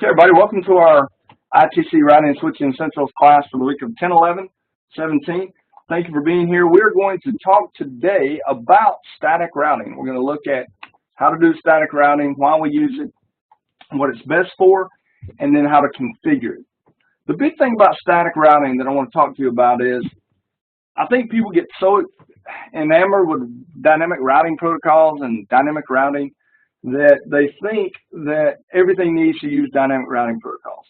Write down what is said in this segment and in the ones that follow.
Okay, everybody, welcome to our ITC Routing and Switching Essentials class for the week of 10/11/17. Thank you for being here. We're going to talk today about static routing. We're going to look at how to do static routing, why we use it, what it's best for, and then how to configure it. The big thing about static routing that I want to talk to you about is I think people get so enamored with dynamic routing protocols and dynamic routing that they think that everything needs to use dynamic routing protocols.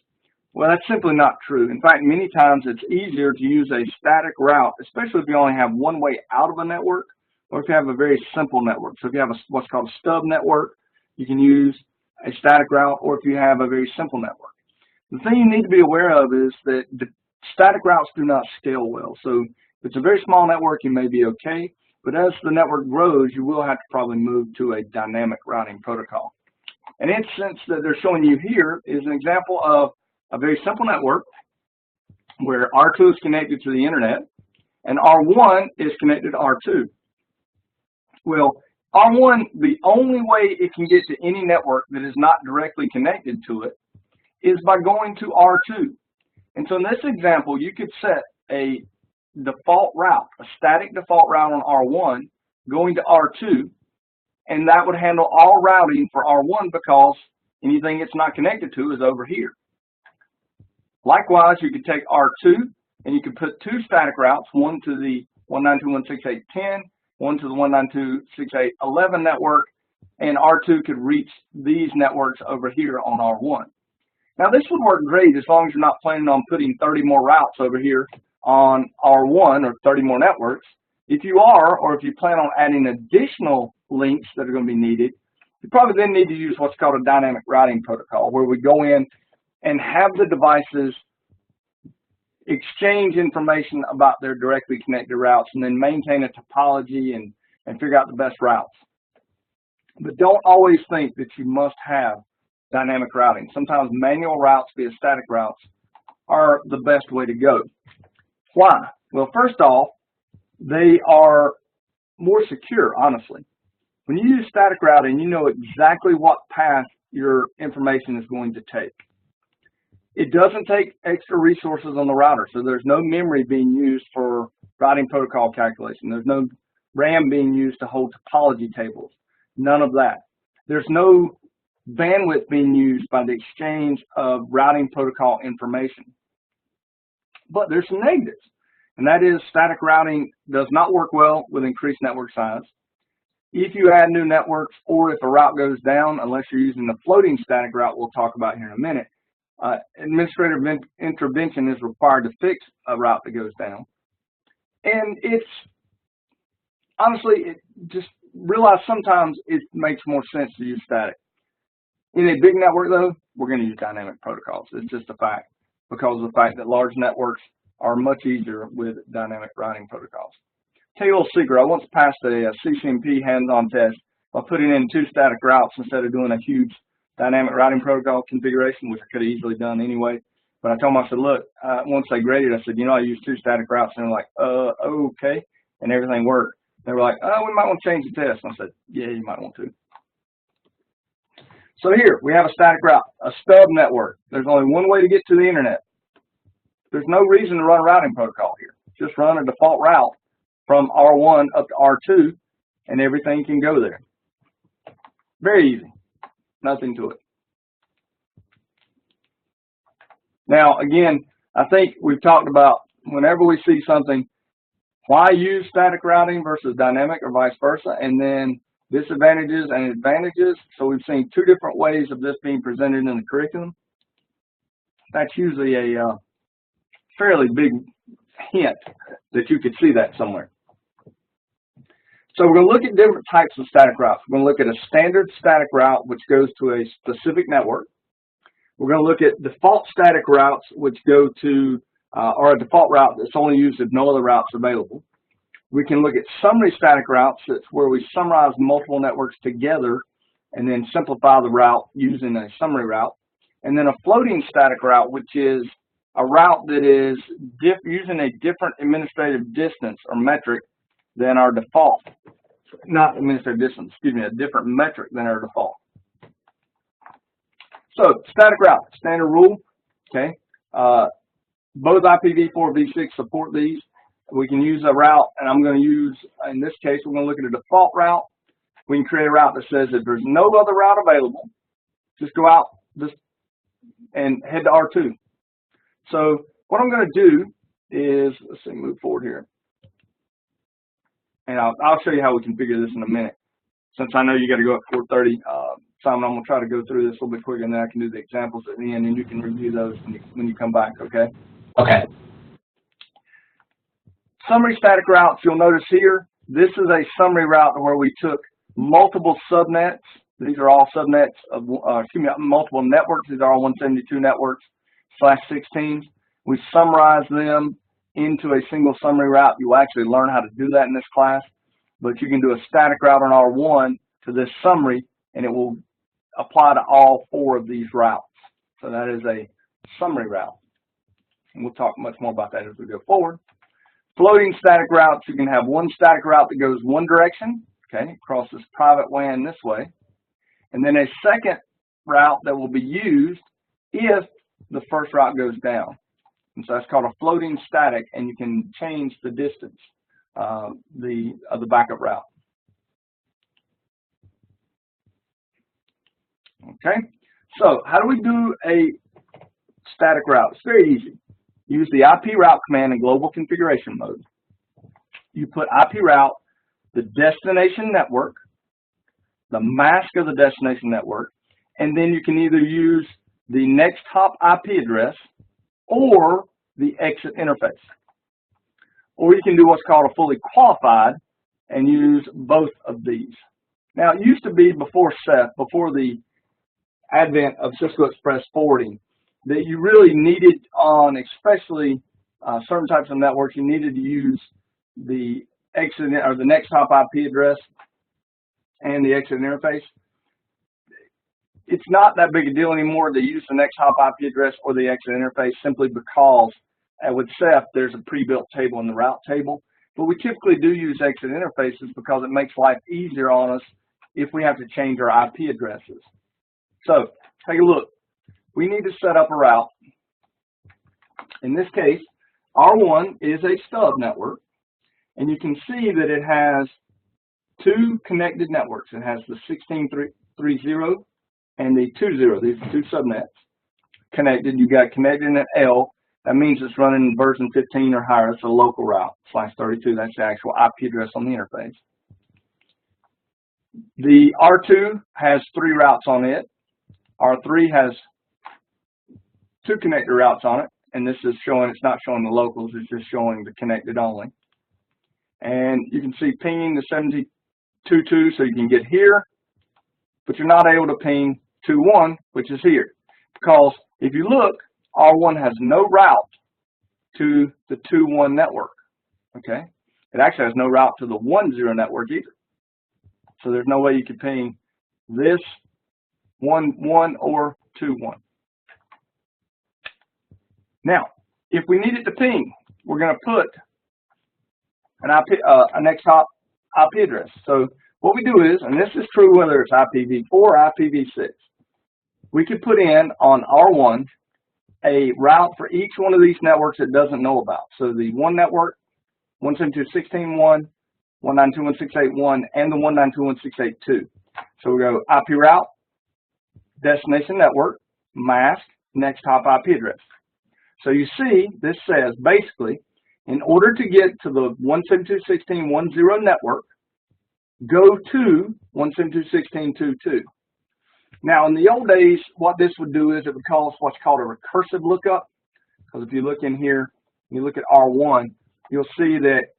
Well, that's simply not true. In fact, many times it's easier to use a static route, especially if you only have one way out of a network, or if you have a very simple network. So if you have what's called a stub network, you can use a static route, or if you have a very simple network. The thing you need to be aware of is that the static routes do not scale well. So if it's a very small network, you may be okay. But as the network grows, you will have to probably move to a dynamic routing protocol. An instance that they're showing you here is an example of a very simple network where R2 is connected to the internet and R1 is connected to R2. Well, R1, the only way it can get to any network that is not directly connected to it is by going to R2. And so in this example, you could set a default route, a static default route on R1 going to R2, and that would handle all routing for R1 because anything it's not connected to is over here. Likewise, you could take R2 and you could put two static routes, one to the 192.168.10, one to the 192.168.11 network, and R2 could reach these networks over here on R1. Now this would work great as long as you're not planning on putting 30 more routes over here on R1 or 30 more networks. If you are, or if you plan on adding additional links that are going to be needed, you probably then need to use what's called a dynamic routing protocol, where we go in and have the devices exchange information about their directly connected routes and then maintain a topology and figure out the best routes. But don't always think that you must have dynamic routing. Sometimes manual routes via static routes are the best way to go. Why? Well, first off, they are more secure, honestly. When you use static routing, you know exactly what path your information is going to take. It doesn't take extra resources on the router, so there's no memory being used for routing protocol calculation. There's no RAM being used to hold topology tables. None of that. There's no bandwidth being used by the exchange of routing protocol information. But there's some negatives, and that is static routing does not work well with increased network size. If you add new networks or if a route goes down, unless you're using the floating static route we'll talk about here in a minute, administrative intervention is required to fix a route that goes down. And it's, honestly, just realize sometimes it makes more sense to use static. In a big network, though, we're going to use dynamic protocols. It's just a fact, because of the fact that large networks are much easier with dynamic routing protocols. Tell you a little secret, I once passed a CCNP hands-on test by putting in two static routes instead of doing a huge dynamic routing protocol configuration, which I could have easily done anyway. But I told them, I said, look, once they graded, I said, you know, I used two static routes. And they're like, okay. And everything worked. They were like, oh, we might want to change the test. And I said, yeah, you might want to. So here, we have a static route, a stub network. There's only one way to get to the internet. There's no reason to run a routing protocol here. Just run a default route from R1 up to R2, and everything can go there. Very easy. Nothing to it. Now, again, I think we've talked about whenever we see something, why use static routing versus dynamic or vice versa, and then disadvantages and advantages. So we've seen two different ways of this being presented in the curriculum. That's usually a fairly big hint that you could see that somewhere. So we're going to look at different types of static routes. We're going to look at a standard static route, which goes to a specific network. We're going to look at default static routes, which go to, or a default route that's only used if no other routes are available. We can look at summary static routes. That's where we summarize multiple networks together and then simplify the route using a summary route. And then a floating static route, which is a route that is using a different administrative distance or metric than our default. Not administrative distance, excuse me, a different metric than our default. So static route, standard rule, okay. Both IPv4 and v6 support these. We can use a route, and I'm going to use, in this case, we're going to look at a default route. We can create a route that says if there's no other route available, just go out and head to R2. So what I'm going to do is, let's see, move forward here. And I'll show you how we can figure this in a minute. Since I know you got to go at 4:30, Simon, I'm going to try to go through this a little bit quicker, and then I can do the examples at the end, and you can review those when you come back, okay? Okay. Summary static routes, you'll notice here, this is a summary route where we took multiple subnets. These are all subnets of, multiple networks. These are all 172 networks /16s. We summarize them into a single summary route. You will actually learn how to do that in this class, but you can do a static route on R1 to this summary, and it will apply to all 4 of these routes. So that is a summary route. And we'll talk much more about that as we go forward. Floating static routes, you can have one static route that goes one direction, okay, crosses private WAN this way, and then a second route that will be used if the first route goes down. And so that's called a floating static, and you can change the distance of the backup route. Okay, so how do we do a static route? It's very easy. Use the IP route command in global configuration mode. You put IP route, the destination network, the mask of the destination network, and then you can either use the next hop IP address or the exit interface. Or you can do what's called a fully qualified and use both of these. Now, it used to be before Ceph, before the advent of Cisco Express forwarding, that you really needed on, especially certain types of networks, you needed to use the exit or the next hop IP address and the exit interface. It's not that big a deal anymore to use the next hop IP address or the exit interface, simply because with Ceph there's a pre-built table in the route table. But we typically do use exit interfaces because it makes life easier on us if we have to change our IP addresses. So take a look. We need to set up a route. In this case, R1 is a stub network, and you can see that it has 2 connected networks. It has the 16.3.0 and the 2.0. These are 2 subnets connected. You got connected in an L. That means it's running version 15 or higher. It's a local route, /32. That's the actual IP address on the interface. The R2 has 3 routes on it. R3 has 2 connected routes on it, and this is showing, it's not showing the locals, it's just showing the connected only. And you can see pinging the 72.2, so you can get here, but you're not able to ping 2.1, which is here. Because if you look, R1 has no route to the 2.1 network, okay? It actually has no route to the 1.0 network either. So there's no way you could ping this 1.1 or 2.1. Now, if we need it to ping, we're going to put an IP, a next hop IP address. So what we do is, and this is true whether it's IPv4 or IPv6, we could put in on R1 a route for each one of these networks it doesn't know about. So the 1 network, 172.16.1, 192.168.1, and the 192.168.2. So we go IP route, destination network, mask, next hop IP address. So you see, this says basically, in order to get to the 172.16.10 network, go to 172.16.2.2. Now, in the old days, what this would do is it would cause what's called a recursive lookup. Because if you look in here, you look at R1, you'll see that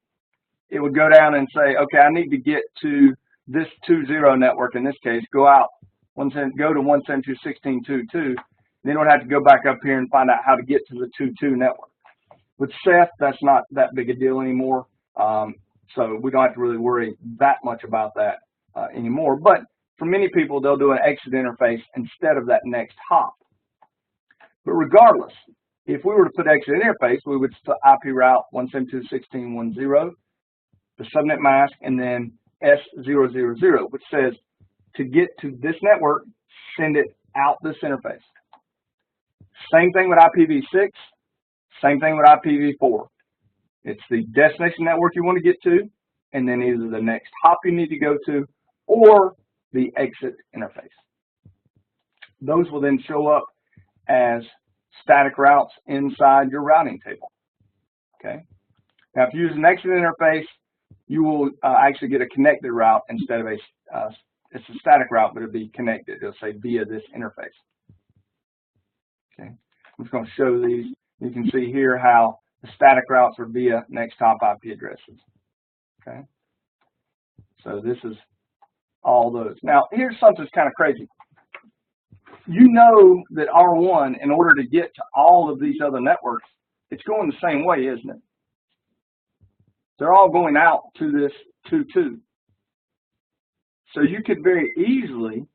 it would go down and say, okay, I need to get to this 2.0 network. In this case, go to 172.16.2.2. Then we'll have to go back up here and find out how to get to the 2.2 network. With Ceph, that's not that big a deal anymore, so we don't have to really worry that much about that anymore. But for many people, they'll do an exit interface instead of that next hop. But regardless, if we were to put exit interface, we would put IP route 172.16.10, the subnet mask, and then S000, which says to get to this network, send it out this interface. Same thing with IPv6, same thing with IPv4. It's the destination network you want to get to, and then either the next hop you need to go to, or the exit interface. Those will then show up as static routes inside your routing table. Okay. Now, if you use an exit interface, you will actually get a connected route instead of it's a static route, but it'll be connected. It'll say via this interface. Okay. I'm just going to show these. You can see here how the static routes are via next hop IP addresses. Okay. So this is all those. Now, here's something that's kind of crazy. You know that R1, in order to get to all of these other networks, it's going the same way, isn't it? They're all going out to this 2.2. So you could very easily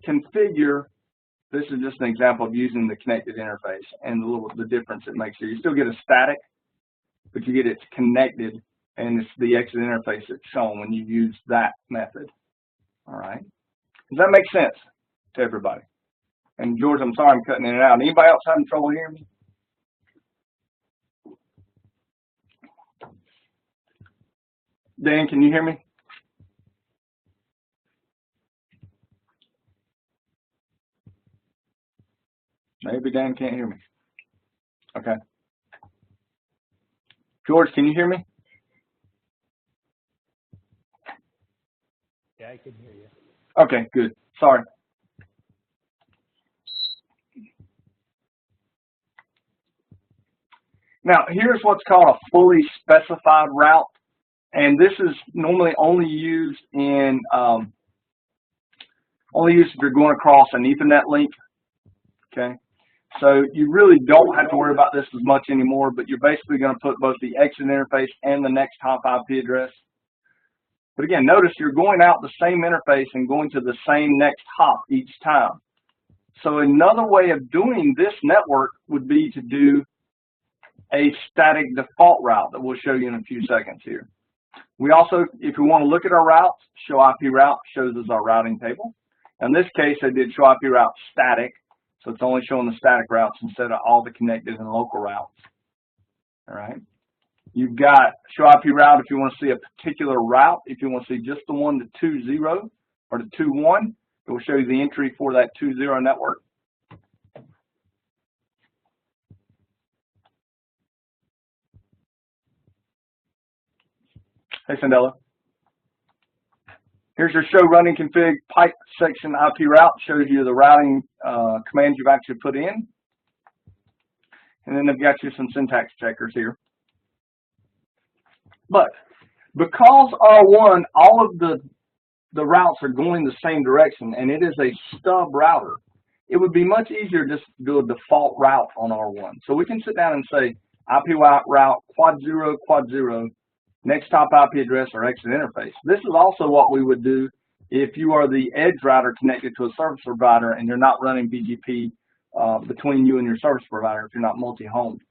configure, this is just an example of using the connected interface and the difference it makes here. You still get a static, but you get it connected, and it's the exit interface that's shown when you use that method. All right. Does that make sense to everybody? And George, I'm sorry I'm cutting in and out. Anybody else having trouble hearing me? Dan, can you hear me? Maybe Dan can't hear me. Okay. George, can you hear me? Yeah, I can hear you. Okay, good. Sorry. Now, here's what's called a fully specified route, and this is normally only used in if you're going across an Ethernet link. Okay, so you really don't have to worry about this as much anymore, but you're basically going to put both the exit interface and the next hop IP address. But again, notice you're going out the same interface and going to the same next hop each time. So another way of doing this network would be to do a static default route that we'll show you in a few seconds here. We also, if we want to look at our routes, show IP route shows us our routing table. In this case, I did show IP route static, so it's only showing the static routes instead of all the connected and local routes. All right. You've got show IP route if you want to see a particular route. If you want to see just the one to 2.0 or to 2.1, it will show you the entry for that 2.0 network. Hey, Sandella. Here's your show running config pipe section IP route. Shows you the routing commands you've actually put in. And then they've got you some syntax checkers here. But because R1, all of the routes are going the same direction, and it is a stub router, it would be much easier just to do a default route on R1. So we can sit down and say IP route quad 0, next hop IP address or exit interface. This is also what we would do if you are the edge router connected to a service provider and you're not running BGP between you and your service provider if you're not multi-homed.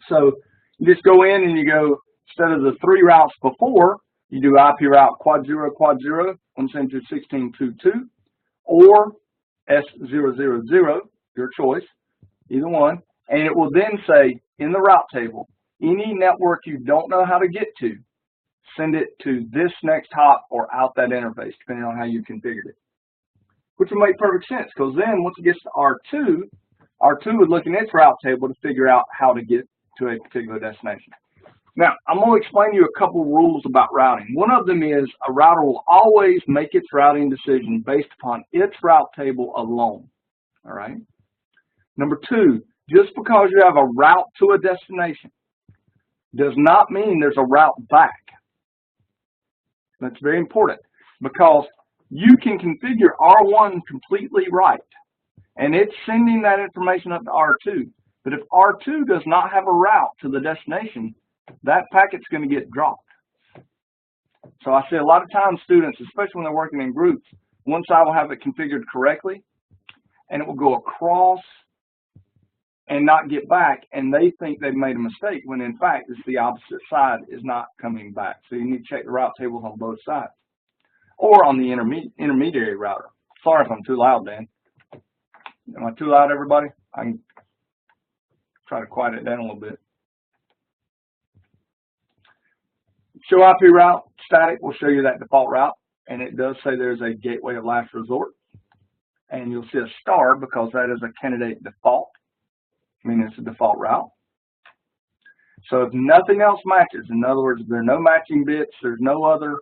So you just go in and you go, instead of the 3 routes before, you do IP route quad 0, 172.16.2.2, or S000, your choice, either one, and it will then say in the route table, any network you don't know how to get to, send it to this next hop or out that interface, depending on how you configured it. Which would make perfect sense, because then once it gets to R2 would look in its route table to figure out how to get to a particular destination. Now, I'm going to explain to you a couple rules about routing. One of them is a router will always make its routing decision based upon its route table alone. All right. Number 2, just because you have a route to a destination does not mean there's a route back. That's very important, because you can configure R1 completely right, and it's sending that information up to R2. But if R2 does not have a route to the destination, that packet's going to get dropped. So I see a lot of times students, especially when they're working in groups, one side will have it configured correctly, and it will go across and not get back, and they think they've made a mistake, when in fact it's the opposite side is not coming back. So you need to check the route tables on both sides, or on the intermediary router. Sorry if I'm too loud, Dan. Am I too loud, everybody? I can try to quiet it down a little bit. Show IP route static will show you that default route, and it does say there's a gateway of last resort, and you'll see a star because that is a candidate default, meaning it's a default route. So if nothing else matches, in other words, if there are no matching bits, there's no other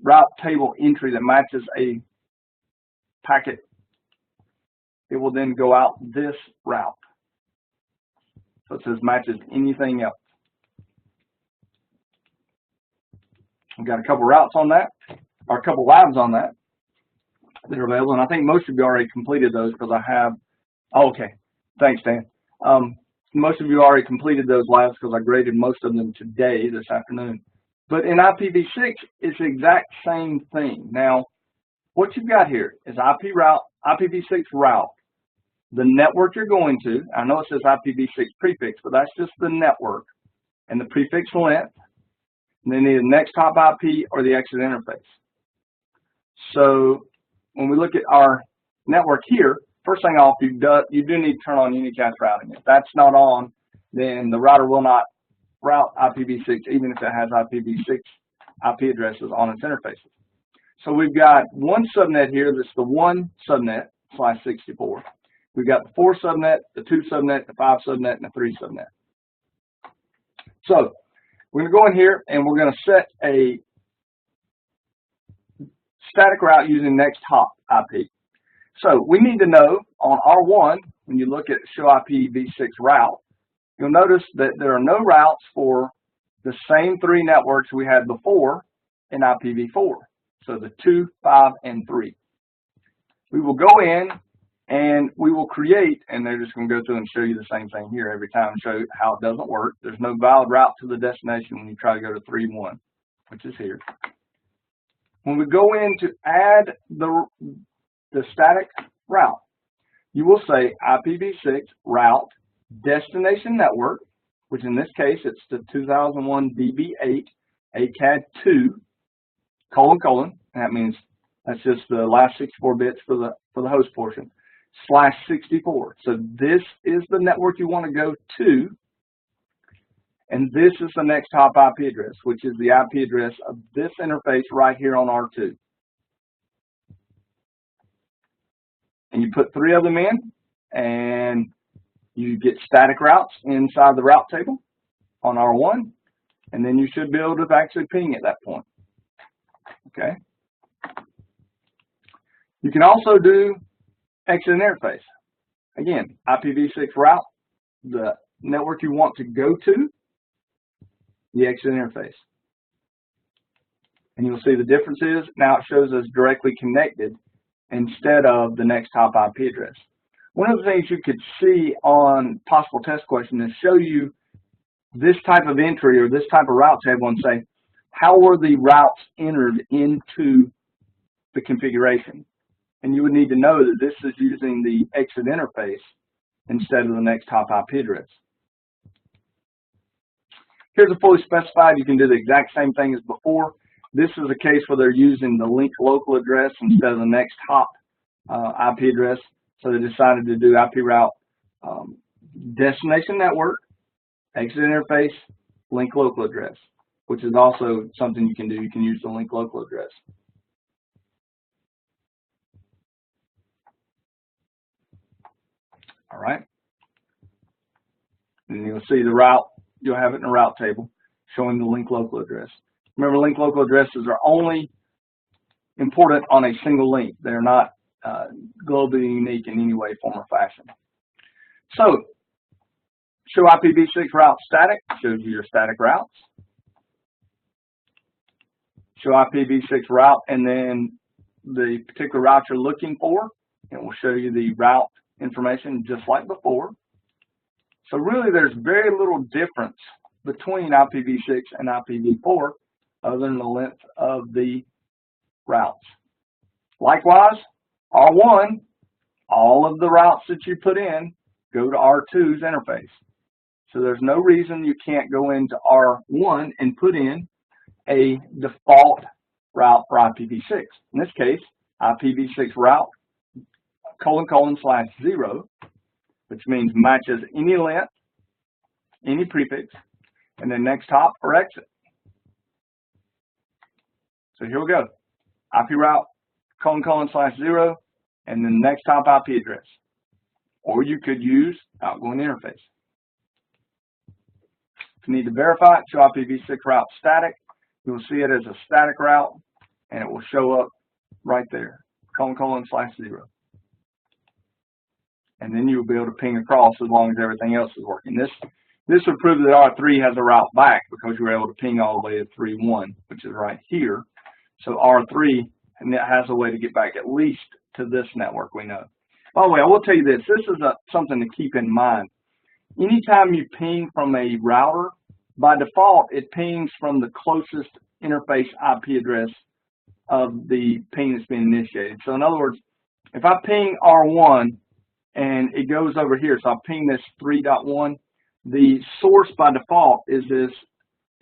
route table entry that matches a packet, it will then go out this route. So it says matches anything else. We've got a couple routes on that, or a couple labs on that that are available, and I think most of you already completed those because I have. Oh, okay, thanks, Dan. Most of you already completed those labs because I graded most of them today, this afternoon. But in IPv6, it's the exact same thing. Now, what you've got here is IPv6 route, the network you're going to. I know it says IPv6 prefix, but that's just the network, and the prefix length. And then either next hop IP or the exit interface. So when we look at our network here, first thing off, you do need to turn on unicast routing. If that's not on, then the router will not route IPv6, even if it has IPv6 IP addresses on its interfaces. So we've got one subnet here that's the 1 subnet /64. We've got the 4 subnet, the 2 subnet, the 5 subnet, and the 3 subnet. So we're going to go in here and we're going to set a static route using next hop IP. So we need to know on R1, when you look at show IPv6 route, you'll notice that there are no routes for the same 3 networks we had before in IPv4. So the 2, 5, and 3. We will go in and we will create, and they're just going to go through and show you the same thing here every time and show you how it doesn't work. There's no valid route to the destination when you try to go to 3.1, which is here. When we go in to add the static route, you will say IPv6 route destination network, which in this case it's the 2001 DB8 ACAD2 : and that means that's just the last 64 bits for the host portion. /64. So this is the network you want to go to, and this is the next hop IP address, which is the IP address of this interface right here on R2. And you put 3 of them in, and you get static routes inside the route table on R1, and then you should be able to actually ping at that point. Okay. You can also do exit interface. Again, IPv6 route, the network you want to go to, the exit interface. And you'll see the difference is now it shows us directly connected instead of the next hop IP address. One of the things you could see on possible test question is show you this type of entry or this type of route table and say, how were the routes entered into the configuration? And you would need to know that this is using the exit interface instead of the next hop IP address. Here's a fully specified. You can do the exact same thing as before. This is a case where they're using the link local address instead of the next hop IP address. So they decided to do IP route destination network, exit interface, link local address, which is also something you can do. You can use the link local address. All right. And you'll see the route. You'll have it in a route table showing the link local address. Remember, link local addresses are only important on a single link. They're not globally unique in any way, form, or fashion. So, show IPv6 route static shows you your static routes. Show IPv6 route and then the particular route you're looking for, and we'll show you the route information just like before. So really there's very little difference between IPv6 and IPv4 other than the length of the routes. Likewise, R1, all of the routes that you put in go to R2's interface. So there's no reason you can't go into R1 and put in a default route for IPv6. In this case, IPv6 route, ::/0, which means matches any length, any prefix, and then next hop or exit. So here we go. IP route, ::/0, and then next hop IP address. Or you could use outgoing interface. If you need to verify it, show IPv6 route static. You'll see it as a static route, and it will show up right there, ::/0. And then you'll be able to ping across as long as everything else is working. This would prove that R3 has a route back because you were able to ping all the way to 3.1, which is right here. So R3 has a way to get back at least to this network we know. By the way, I will tell you this. This is something to keep in mind. Anytime you ping from a router, by default, it pings from the closest interface IP address of the ping that's being initiated. So in other words, if I ping R1 and it goes over here, so I ping this 3.1, the source by default is this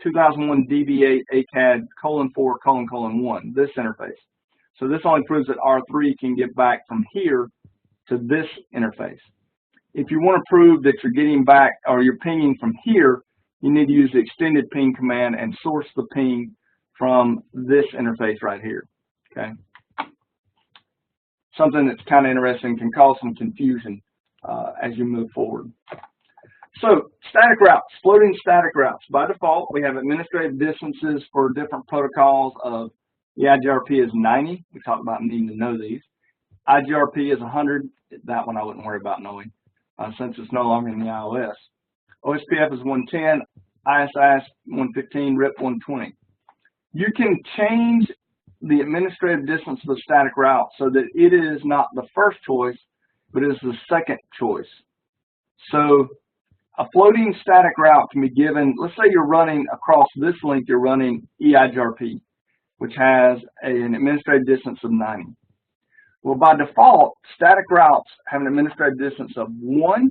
2001 DB8 ACAD :4::1, this interface. So this only proves that R3 can get back from here to this interface. If you want to prove that you're getting back or you're pinging from here, you need to use the extended ping command and source the ping from this interface right here. Okay. Something that's kind of interesting, can cause some confusion as you move forward. So static routes, floating static routes. By default, we have administrative distances for different protocols of the IGRP is 90. We talked about needing to know these. IGRP is 100. That one I wouldn't worry about knowing since it's no longer in the iOS. OSPF is 110. ISIS 115. RIP 120. You can change the administrative distance of the static route so that it is not the first choice, but is the second choice. So a floating static route can be given, let's say you're running across this link, you're running EIGRP, which has an administrative distance of 90. Well, by default, static routes have an administrative distance of 1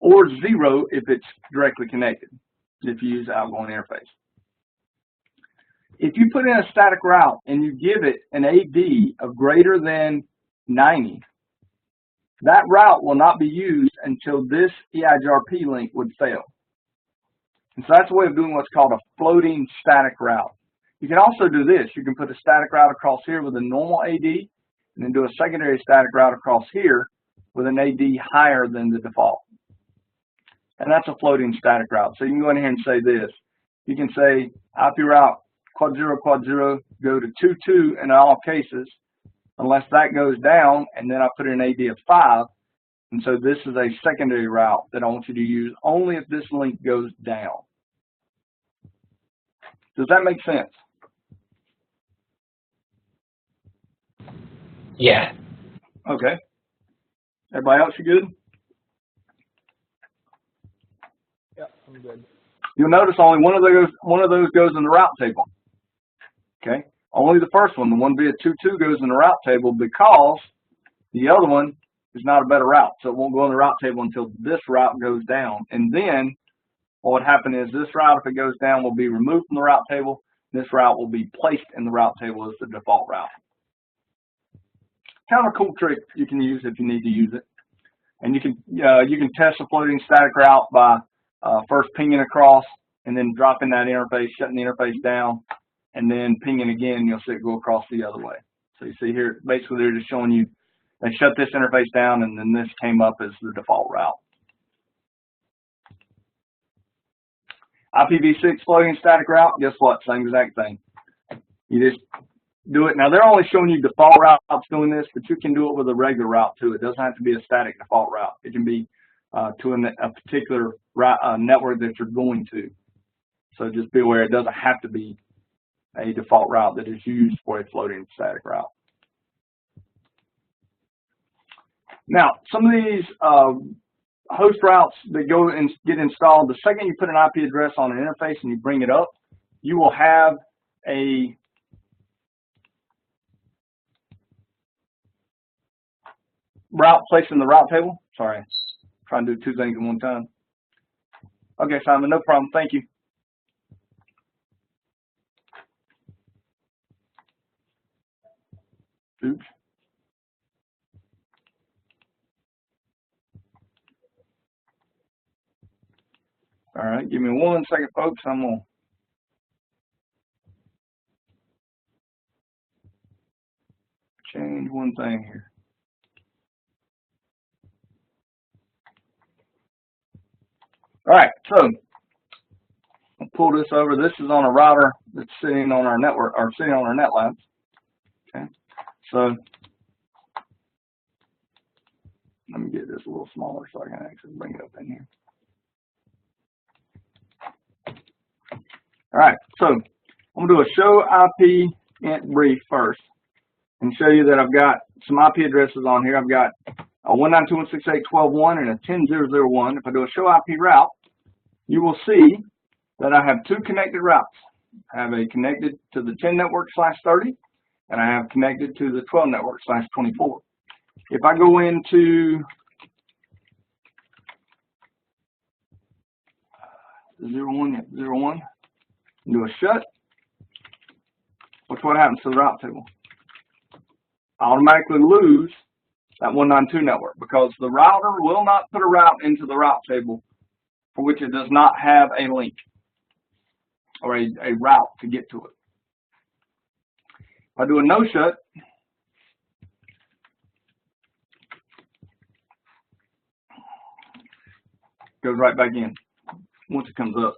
or 0 if it's directly connected, if you use outgoing interface. If you put in a static route and you give it an AD of greater than 90, that route will not be used until this EIGRP link would fail. And so that's a way of doing what's called a floating static route. You can also do this. You can put a static route across here with a normal AD, and then do a secondary static route across here with an AD higher than the default. And that's a floating static route. So you can go in here and say this. You can say IP route ::0::0 go to 2.2 in all cases, unless that goes down, and then I put in an AD of 5. And so this is a secondary route that I want you to use only if this link goes down. Does that make sense? Yeah. Okay. Everybody else, you good? Yeah, I'm good. You'll notice only one of those goes in the route table. Okay. Only the first one, the one via 2.2, goes in the route table because the other one is not a better route. So it won't go in the route table until this route goes down. And then what would happen is this route, if it goes down, will be removed from the route table. This route will be placed in the route table as the default route. Kind of a cool trick you can use if you need to use it. And you can test a floating static route by first pinging across and then dropping that interface, shutting the interface down, and then pinging again, and you'll see it go across the other way. So you see here, basically they're just showing you they shut this interface down, and then this came up as the default route. IPv6 floating static route, guess what? Same exact thing. You just do it. Now they're only showing you default routes doing this, but you can do it with a regular route too. It doesn't have to be a static default route. It can be to a particular network that you're going to. So just be aware it doesn't have to be a default route that is used for a floating static route. Now, some of these host routes that go and get installed, the second you put an IP address on an interface and you bring it up, you will have a route placed in the route table. Sorry, I'm trying to do two things at one time. Okay, Simon, no problem. Thank you. Oops. All right, give me 1 second, folks. I'm going to change one thing here. All right, so I'll pull this over. This is on a router that's sitting on our network, or sitting on our NetLab. Okay, so let me get this a little smaller so I can actually bring it up in here. All right, so I'm going to do a show IP int brief first and show you that I've got some IP addresses on here. I've got a 192.168.12.1 and a 10.0.0.1. If I do a show IP route, you will see that I have 2 connected routes. I have a connected to the 10 network /30, and I have connected to the 12 network /24. If I go into 0.1, do a shut, watch what happens to the route table. I automatically lose that 192 network because the router will not put a route into the route table for which it does not have a link or a route to get to it. If I do a no shut, it goes right back in once it comes up.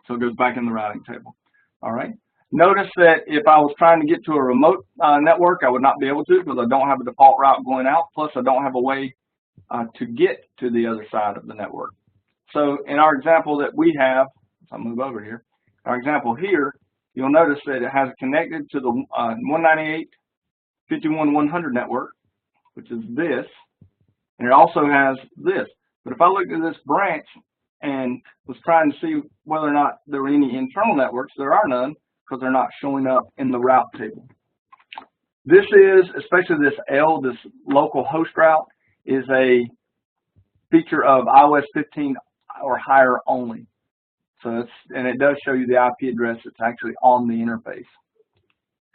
So it goes back in the routing table. All right. Notice that if I was trying to get to a remote network, I would not be able to because I don't have a default route going out. Plus, I don't have a way to get to the other side of the network. So in our example that we have, I'll move over here. Our example here, you'll notice that it has connected to the 198.51.100 network, which is this, and it also has this. But if I look at this branch and was trying to see whether or not there were any internal networks, there are none because they're not showing up in the route table. This is, especially this L, this local host route, is a feature of iOS 15 or higher only. So and it does show you the IP address that's actually on the interface.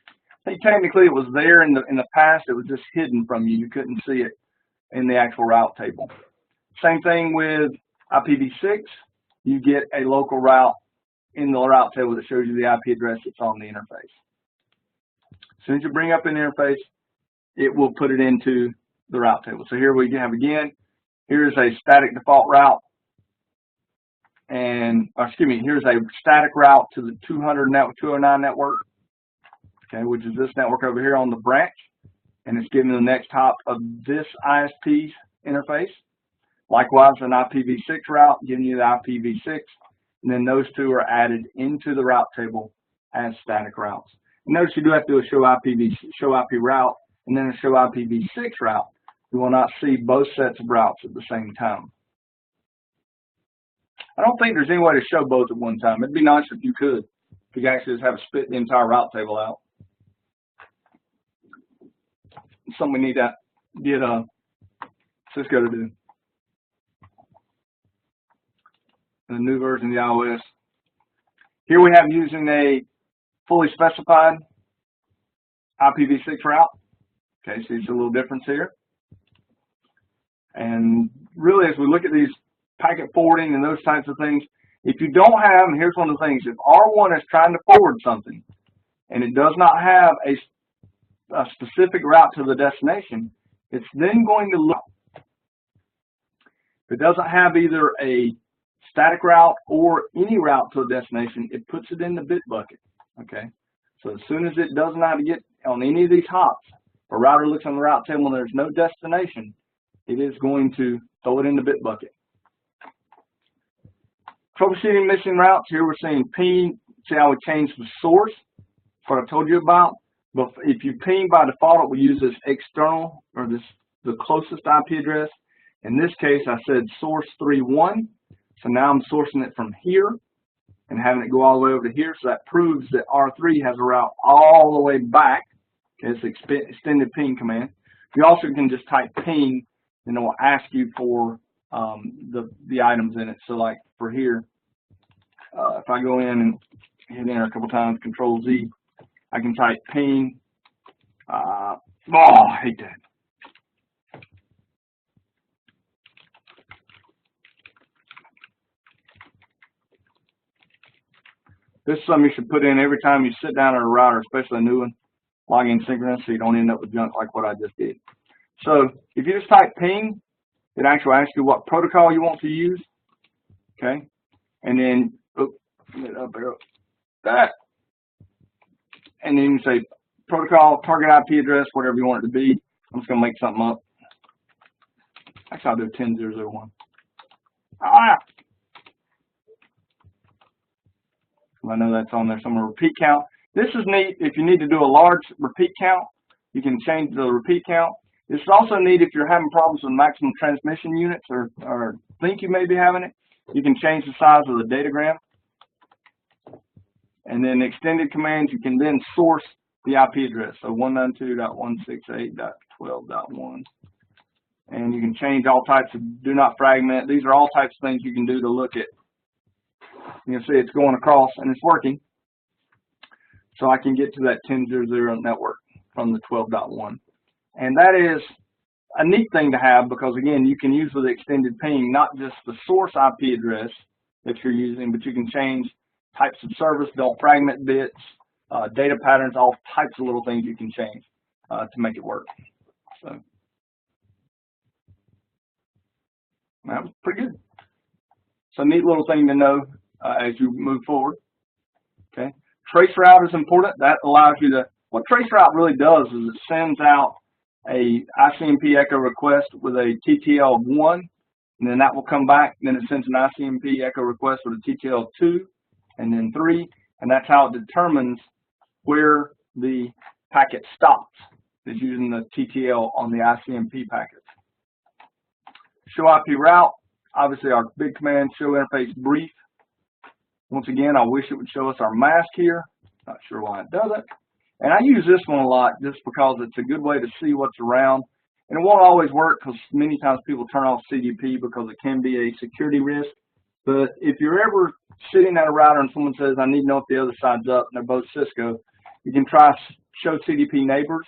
I think technically it was there in the past. It was just hidden from you. You couldn't see it in the actual route table. Same thing with IPv6. You get a local route in the route table that shows you the IP address that's on the interface. As soon as you bring up an interface, it will put it into the route table. So here we have again, here's a static default route, and here's a static route to the 209 network, okay, which is this network over here on the branch, and it's giving the next hop of this ISP's interface. Likewise, an IPv6 route giving you the IPv6, and then those two are added into the route table as static routes. And notice you do have to do a show IP route and then a show IPv6 route. You will not see both sets of routes at the same time. I don't think there's any way to show both at one time. It'd be nice if you could. If you could actually just have to spit the entire route table out. It's something we need to get Cisco to do. The new version of the iOS. Here we have using a fully specified IPv6 route. Okay, so it's a little difference here. And really, as we look at these packet forwarding and those types of things, if you don't have, and here's one of the things, if R1 is trying to forward something and it does not have a specific route to the destination, it's then going to look. If it doesn't have either a static route or any route to a destination, it puts it in the bit bucket. Okay, so as soon as it does not get on any of these hops, if a router looks on the route table and there's no destination, it is going to throw it in the bit bucket. Troubleshooting missing routes. Here we're saying ping. See how we change the source? That's what I told you about. But if you ping by default, it will use this external or the closest IP address. In this case, I said source 3.1. So now I'm sourcing it from here and having it go all the way over to here. So that proves that R3 has a route all the way back. Okay, it's the extended ping command. You also can just type ping, and it will ask you for the items in it. So like for here, if I go in and hit enter a couple times, Control Z. I can type ping. I hate that. This is something you should put in every time you sit down at a router, especially a new one. Log in synchronous so you don't end up with junk like what I just did. So if you just type ping, it actually asks you what protocol you want to use. Okay, and then that, and then you say protocol, target IP address, whatever you want it to be. I'm just gonna make something up. Actually, I'll do 10.0.0.1. I know that's on there somewhere. Repeat count. This is neat. If you need to do a large repeat count, you can change the repeat count. This is also neat if you're having problems with maximum transmission units or think you may be having it. You can change the size of the datagram. And then extended commands, you can then source the IP address. So 192.168.12.1. And you can change all types of do not fragment. These are all types of things you can do to look at. You can see it's going across and it's working. So I can get to that 10.0.0 network from the 12.1. And that is a neat thing to have because, again, you can use with extended ping not just the source IP address that you're using, but you can change types of service, don't fragment bits, data patterns, all types of little things you can change to make it work. So that was pretty good. So neat little thing to know as you move forward. Okay, trace route is important. That allows you to, what trace route really does is it sends out a ICMP echo request with a TTL of 1, and then that will come back. Then it sends an ICMP echo request with a TTL of 2, and then 3, and that's how it determines where the packet stops. Is using the TTL on the ICMP packets. Show IP route, obviously our big command, show interface brief. Once again, I wish it would show us our mask here. Not sure why it doesn't. And I use this one a lot just because it's a good way to see what's around. And it won't always work because many times people turn off CDP because it can be a security risk. But if you're ever sitting at a router and someone says, I need to know if the other side's up, and they're both Cisco, you can try show CDP neighbors.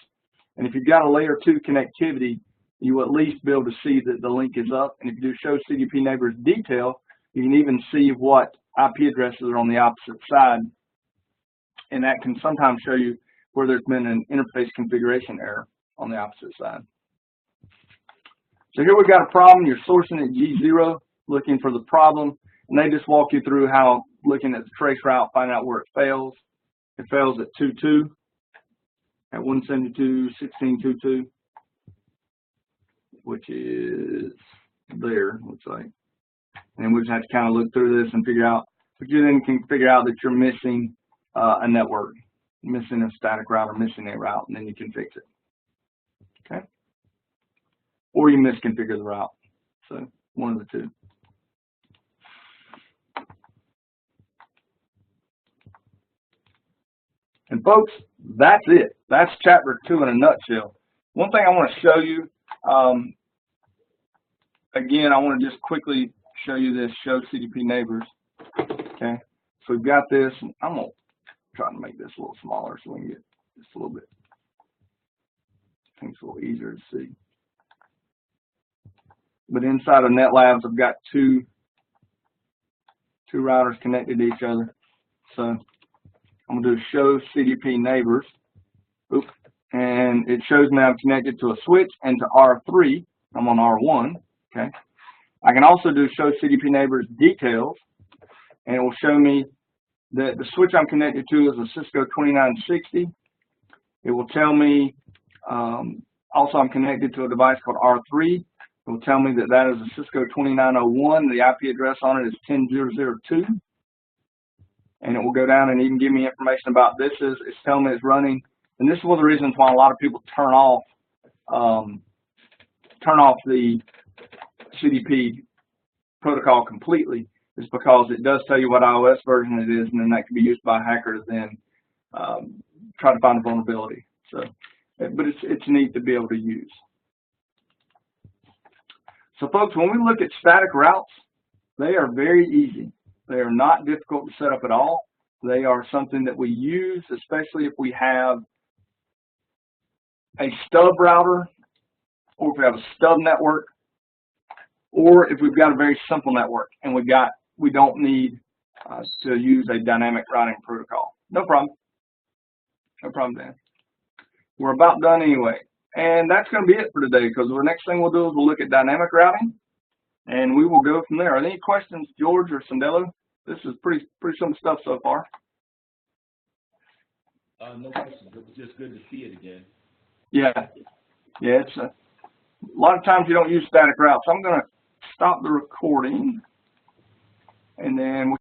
And if you've got a layer 2 connectivity, you will at least be able to see that the link is up. And if you do show CDP neighbors detail, you can even see what IP addresses are on the opposite side. And that can sometimes show you where there's been an interface configuration error on the opposite side. So here we've got a problem. You're sourcing at G0, looking for the problem. And they just walk you through how, looking at the trace route, finding out where it fails. It fails at 2.2, at 172.16.2.2, which is there, looks like. And we just have to kind of look through this and figure out, but you then can figure out that you're missing a network, missing a static router, missing a route, and then you can fix it. Okay? Or you misconfigure the route. So one of the two. And folks, that's it. That's chapter 2 in a nutshell. One thing I want to show you, again, I want to just quickly show you this, show CDP neighbors. Okay, so we've got this. I'm going to try to make this a little smaller so we can get just a little bit. I think it's a little easier to see. But inside of NetLabs, I've got two routers connected to each other. So I'm going to do show CDP neighbors. Oops. And it shows me I'm connected to a switch and to R3. I'm on R1. Okay. I can also do show CDP neighbors details, and it will show me that the switch I'm connected to is a Cisco 2960. It will tell me also I'm connected to a device called R3. It will tell me that that is a Cisco 2901. The IP address on it is 10.0.0.2. And it will go down and even give me information about this. It's telling me it's running. And this is one of the reasons why a lot of people turn off the CDP protocol completely, is because it does tell you what iOS version it is, and then that can be used by a hacker to then try to find a vulnerability. So, but it's neat to be able to use. So folks, when we look at static routes, they are very easy. They are not difficult to set up at all. They are something that we use, especially if we have a stub router, or if we have a stub network, or if we've got a very simple network and we don't need to use a dynamic routing protocol. No problem. No problem, Dan. We're about done anyway. And that's going to be it for today, because the next thing we'll do is we'll look at dynamic routing, and we will go from there. Are there any questions, George or Sandelo? This is pretty simple stuff so far. No questions. It was just good to see it again. Yeah. Yeah, it's a lot of times you don't use static routes. I'm going to stop the recording, and then